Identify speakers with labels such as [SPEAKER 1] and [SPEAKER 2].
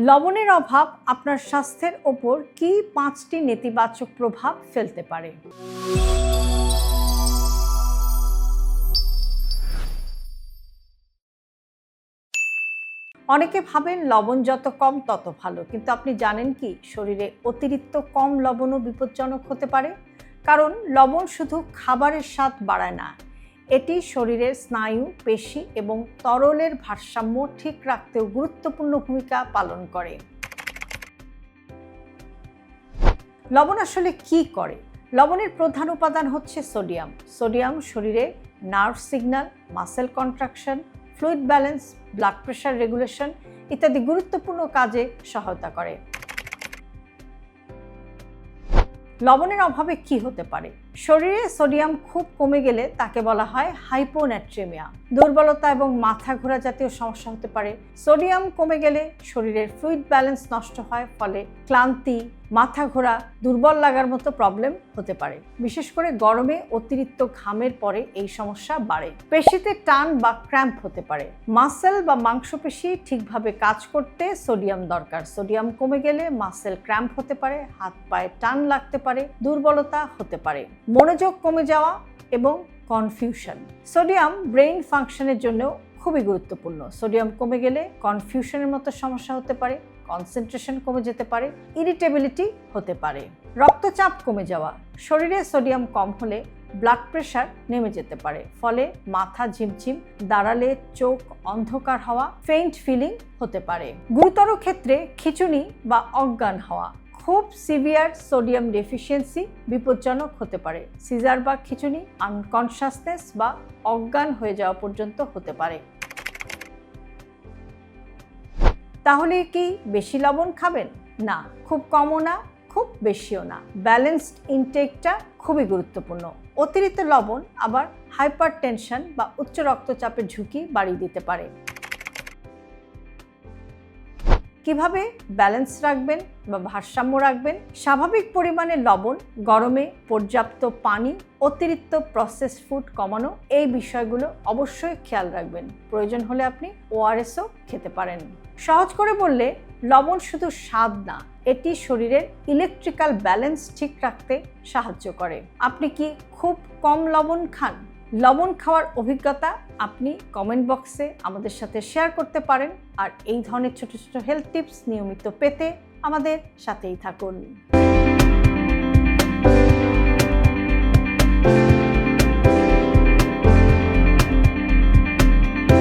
[SPEAKER 1] লবণের অভাব আপনার স্বাস্থ্যের ওপর কি 5টি নেতিবাচক প্রভাব ফেলতে পারে? অনেকে ভাবেন লবণ যত কম তত ভালো, কিন্তু আপনি জানেন কি শরীরে অতিরিক্ত কম লবণও বিপজ্জনক হতে পারে। কারণ লবণ শুধু খাবারের স্বাদ বাড়ায় না, এটি শরীরের স্নায়ু, পেশি এবং তরলের ভারসাম্য ঠিক রাখতেও গুরুত্বপূর্ণ ভূমিকা পালন করে। লবণ আসলে কি করে? লবণের প্রধান উপাদান হচ্ছে সোডিয়াম। সোডিয়াম শরীরে nerve signal, muscle contraction, fluid balance, blood pressure regulation ইত্যাদি গুরুত্বপূর্ণ কাজে সহায়তা করে। লবণের অভাবে কি হতে পারে? শরীরে সোডিয়াম খুব কমে গেলে তাকে বলা হয় হাইপোন্যাট্রেমিয়া। দুর্বলতা এবং মাথা ঘোরা জাতীয় সমস্যা হতে পারে। সোডিয়াম কমে গেলে শরীরের ফ্লুইড ব্যালেন্স নষ্ট হয়, ফলে ক্লান্তি, মাথা ঘোরা, দুর্বল লাগার মতো প্রবলেম হতে পারে। বিশেষ করে গরমে অতিরিক্ত ঘামের পরে এই সমস্যা বাড়ে। পেশিতে টান বা ক্র্যাম্প হতে পারে। মাসেল বা মাংসপেশি ঠিকভাবে কাজ করতে সোডিয়াম দরকার। সোডিয়াম কমে গেলে মাসেল ক্র্যাম্প হতে পারে, হাত পায়ে টান লাগতে পারে, দুর্বলতা হতে পারে। মনোযোগ কমে যাওয়া এবং কনফিউশন। সোডিয়াম ব্রেইন ফাংশনের জন্য খুবই গুরুত্বপূর্ণ। সোডিয়াম কমে গেলে কনফিউশনের মতো সমস্যা হতে পারে, কনসেন্ট্রেশন কমে যেতে পারে, ইরিটেবিলিটি হতে পারে। রক্তচাপ কমে যাওয়া। শরীরে সোডিয়াম কম হলে ব্লাড প্রেশার নেমে যেতে পারে, ফলে মাথা ঝিমঝিম, দাঁড়ালে চোখ অন্ধকার হওয়া, ফেইন্ট ফিলিং হতে পারে। গুরুতর ক্ষেত্রে খিঁচুনি বা অজ্ঞান হওয়া। খুব সিভিয়ার সোডিয়াম ডেফিসিয়েন্সি বিপজ্জনক হতে পারে। সিজার বা খিঁচুনি আনকনশাসনেস বা অজ্ঞান হয়ে যাওয়া পর্যন্ত হতে পারে। তাহলে কি বেশি লবণ খাবেন? না, খুব কমও না, খুব বেশিও না। ব্যালেন্সড ইনটেকটা খুবই গুরুত্বপূর্ণ। অতিরিক্ত লবণ আবার হাইপারটেনশন বা উচ্চ রক্তচাপের ঝুঁকি বাড়িয়ে দিতে পারে। কিভাবে ব্যালেন্স রাখবেন বা ভারসাম্য রাখবেন? স্বাভাবিক পরিমাণে লবণ, গরমে পর্যাপ্ত পানি, অতিরিক্ত প্রসেসড ফুড কমানো, এই বিষয়গুলো অবশ্যই খেয়াল রাখবেন। প্রয়োজন হলে আপনি ওআরএসও খেতে পারেন। সহজ করে বললে, লবণ শুধু স্বাদ না, এটি শরীরের ইলেকট্রিক্যাল ব্যালেন্স ঠিক রাখতে সাহায্য করে। আপনি কি খুব কম লবণ খান? লবণ খাওয়ার অভিজ্ঞতা আপনি কমেন্ট বক্সে আমাদের সাথে শেয়ার করতে পারেন। আর এই ধরনের ছোট ছোট হেলথ টিপস নিয়মিত পেতে আমাদের সাথেই থাকুন।